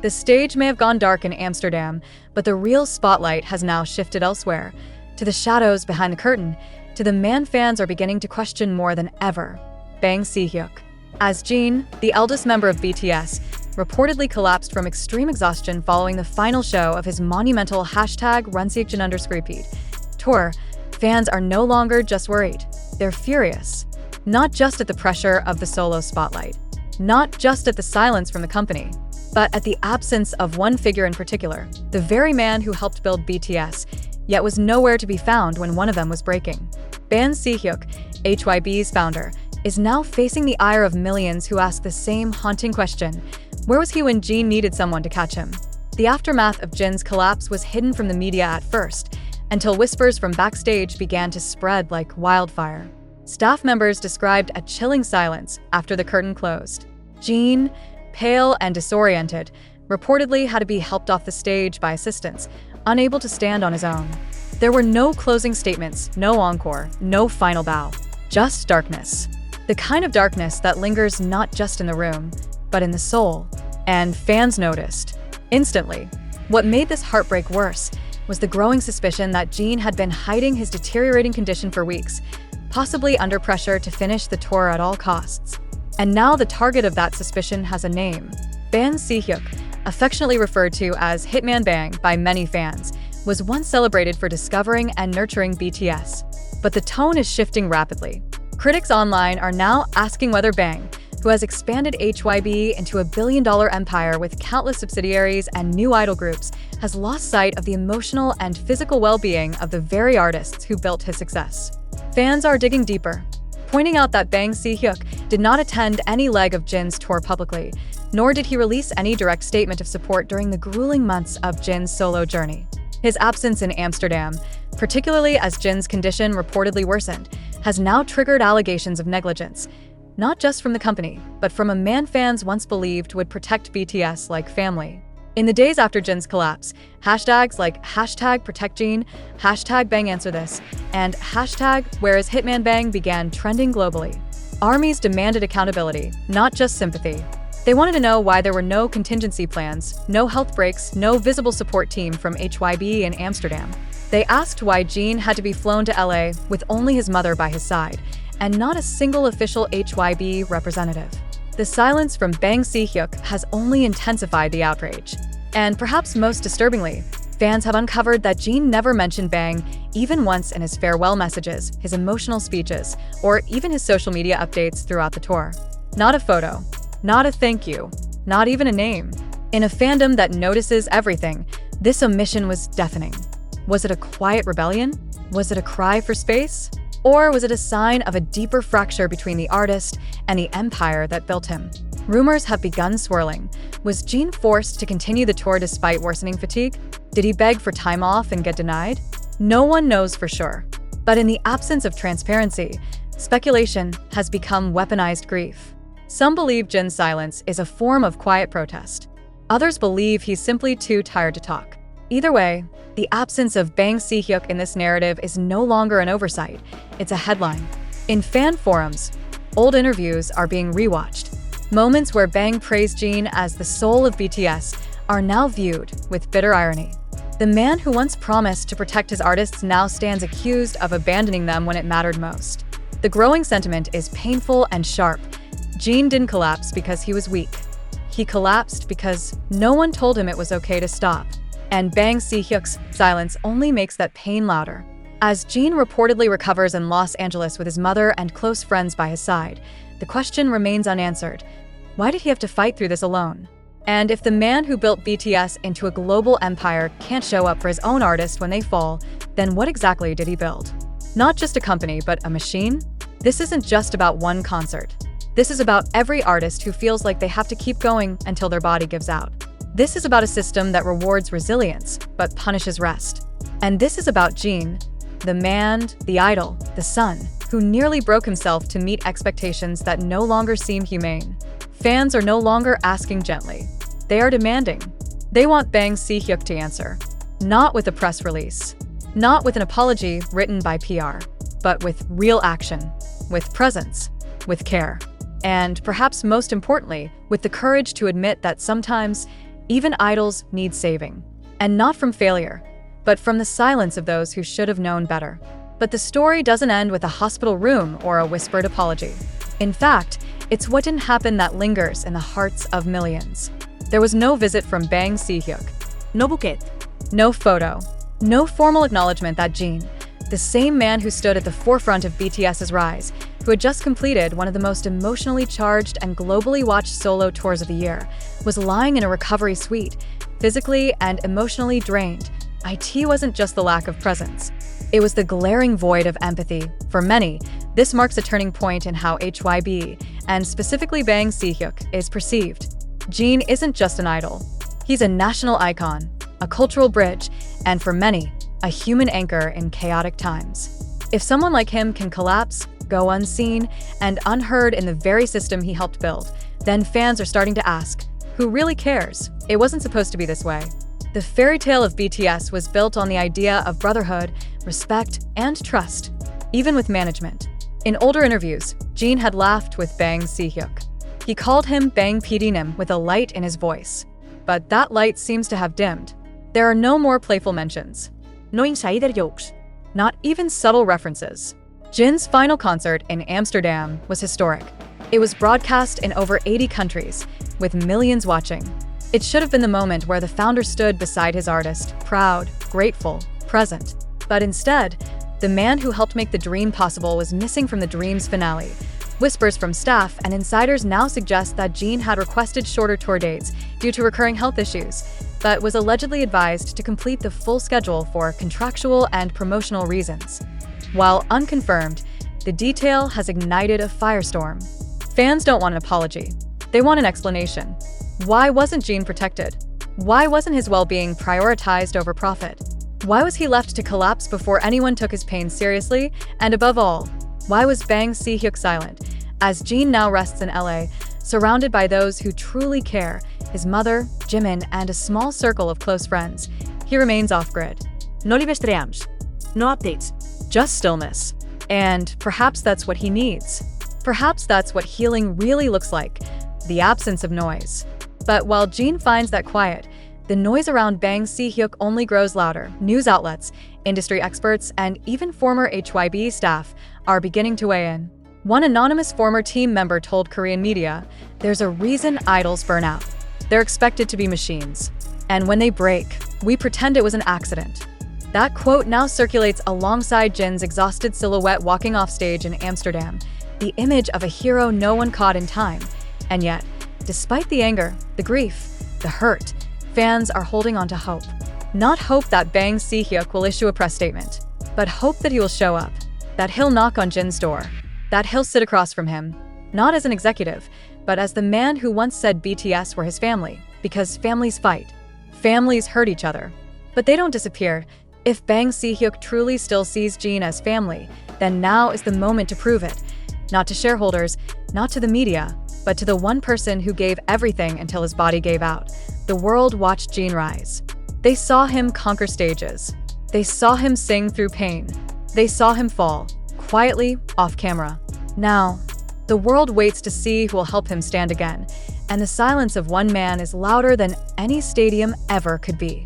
The stage may have gone dark in Amsterdam, but the real spotlight has now shifted elsewhere, to the shadows behind the curtain, to the man fans are beginning to question more than ever: Bang Si-hyuk. As Jin, the eldest member of BTS, reportedly collapsed from extreme exhaustion following the final show of his monumental #runseokjin_repeat tour, fans are no longer just worried. They're furious. Not just at the pressure of the solo spotlight, not just at the silence from the company, but at the absence of one figure in particular, the very man who helped build BTS, yet was nowhere to be found when one of them was breaking. Bang Si-hyuk, HYB's founder, is now facing the ire of millions who ask the same haunting question: where was he when Jin needed someone to catch him? The aftermath of Jin's collapse was hidden from the media at first, until whispers from backstage began to spread like wildfire. Staff members described a chilling silence after the curtain closed. Jin, pale and disoriented, reportedly had to be helped off the stage by assistants, unable to stand on his own. There were no closing statements, no encore, no final bow, just darkness. The kind of darkness that lingers not just in the room, but in the soul. And fans noticed instantly. What made this heartbreak worse was the growing suspicion that Jin had been hiding his deteriorating condition for weeks, possibly under pressure to finish the tour at all costs. And now the target of that suspicion has a name. Bang Si-hyuk, affectionately referred to as Hitman Bang by many fans, was once celebrated for discovering and nurturing BTS. But the tone is shifting rapidly. Critics online are now asking whether Bang, who has expanded HYB into a billion-dollar empire with countless subsidiaries and new idol groups, has lost sight of the emotional and physical well-being of the very artists who built his success. Fans are digging deeper, pointing out that Bang Si-hyuk did not attend any leg of Jin's tour publicly, nor did he release any direct statement of support during the grueling months of Jin's solo journey. His absence in Amsterdam, particularly as Jin's condition reportedly worsened, has now triggered allegations of negligence, not just from the company, but from a man fans once believed would protect BTS like family. In the days after Jin's collapse, hashtags like #ProtectJin, #BangAnswerThis, and #WhereIsHitmanBang began trending globally. Armies demanded accountability, not just sympathy. They wanted to know why there were no contingency plans, no health breaks, no visible support team from HYB in Amsterdam. They asked why Jin had to be flown to LA with only his mother by his side, and not a single official HYB representative. The silence from Bang Si-hyuk has only intensified the outrage. And perhaps most disturbingly, fans have uncovered that Jin never mentioned Bang even once in his farewell messages, his emotional speeches, or even his social media updates throughout the tour. Not a photo, not a thank you, not even a name. In a fandom that notices everything, this omission was deafening. Was it a quiet rebellion? Was it a cry for space? Or was it a sign of a deeper fracture between the artist and the empire that built him? Rumors have begun swirling. Was Jin forced to continue the tour despite worsening fatigue? Did he beg for time off and get denied? No one knows for sure. But in the absence of transparency, speculation has become weaponized grief. Some believe Jin's silence is a form of quiet protest. Others believe he's simply too tired to talk. Either way, the absence of Bang Si-hyuk in this narrative is no longer an oversight, it's a headline. In fan forums, old interviews are being rewatched. Moments where Bang praised Jin as the soul of BTS are now viewed with bitter irony. The man who once promised to protect his artists now stands accused of abandoning them when it mattered most. The growing sentiment is painful and sharp. Jin didn't collapse because he was weak. He collapsed because no one told him it was okay to stop. And Bang Si-hyuk's silence only makes that pain louder. As Jin reportedly recovers in Los Angeles with his mother and close friends by his side, the question remains unanswered. Why did he have to fight through this alone? And if the man who built BTS into a global empire can't show up for his own artist when they fall, then what exactly did he build? Not just a company, but a machine? This isn't just about one concert. This is about every artist who feels like they have to keep going until their body gives out. This is about a system that rewards resilience, but punishes rest. And this is about Jin, the man, the idol, the son, who nearly broke himself to meet expectations that no longer seem humane. Fans are no longer asking gently. They are demanding. They want Bang Si-hyuk to answer. Not with a press release. Not with an apology written by PR. But with real action. With presence. With care. And perhaps most importantly, with the courage to admit that sometimes Even idols need saving. And not from failure, but from the silence of those who should have known better. But the story doesn't end with a hospital room or a whispered apology. In fact, it's what didn't happen that lingers in the hearts of millions. There was no visit from Bang Si-hyuk. No bouquet. No photo. No formal acknowledgement that Jin, the same man who stood at the forefront of BTS's rise, who had just completed one of the most emotionally charged and globally watched solo tours of the year, was lying in a recovery suite, physically and emotionally drained. It wasn't just the lack of presence. It was the glaring void of empathy. For many, this marks a turning point in how HYB, and specifically Bang Si-hyuk, is perceived. Jin isn't just an idol. He's a national icon, a cultural bridge, and for many, a human anchor in chaotic times. If someone like him can collapse, go unseen, and unheard in the very system he helped build, then fans are starting to ask, who really cares? It wasn't supposed to be this way. The fairy tale of BTS was built on the idea of brotherhood, respect, and trust, even with management. In older interviews, Jin had laughed with Bang Si-hyuk. He called him Bang PD-nim with a light in his voice. But that light seems to have dimmed. There are no more playful mentions. No insider jokes. Not even subtle references. Jin's final concert in Amsterdam was historic. It was broadcast in over 80 countries, with millions watching. It should have been the moment where the founder stood beside his artist, proud, grateful, present. But instead, the man who helped make the dream possible was missing from the dream's finale. Whispers from staff and insiders now suggest that Jin had requested shorter tour dates due to recurring health issues, but was allegedly advised to complete the full schedule for contractual and promotional reasons. While unconfirmed, the detail has ignited a firestorm. Fans don't want an apology. They want an explanation. Why wasn't Jin protected? Why wasn't his well-being prioritized over profit? Why was he left to collapse before anyone took his pain seriously? And above all, why was Bang Si-hyuk silent? As Jin now rests in LA, surrounded by those who truly care, his mother, Jimin, and a small circle of close friends, he remains off-grid. No live streams, no updates, just stillness. And perhaps that's what he needs. Perhaps that's what healing really looks like, the absence of noise. But while Jin finds that quiet, the noise around Bang Si-hyuk only grows louder. News outlets, industry experts, and even former HYB staff are beginning to weigh in. One anonymous former team member told Korean media, "There's a reason idols burn out. They're expected to be machines. And when they break, we pretend it was an accident." That quote now circulates alongside Jin's exhausted silhouette walking off stage in Amsterdam, the image of a hero no one caught in time. And yet, despite the anger, the grief, the hurt, fans are holding on to hope. Not hope that Bang Si-hyuk will issue a press statement, but hope that he will show up, that he'll knock on Jin's door, that he'll sit across from him, not as an executive, but as the man who once said BTS were his family, because families fight. Families hurt each other. But they don't disappear. If Bang Si-hyuk truly still sees Jin as family, then now is the moment to prove it. Not to shareholders, not to the media, but to the one person who gave everything until his body gave out. The world watched Jin rise. They saw him conquer stages. They saw him sing through pain. They saw him fall, quietly, off camera. Now, the world waits to see who will help him stand again, and the silence of one man is louder than any stadium ever could be.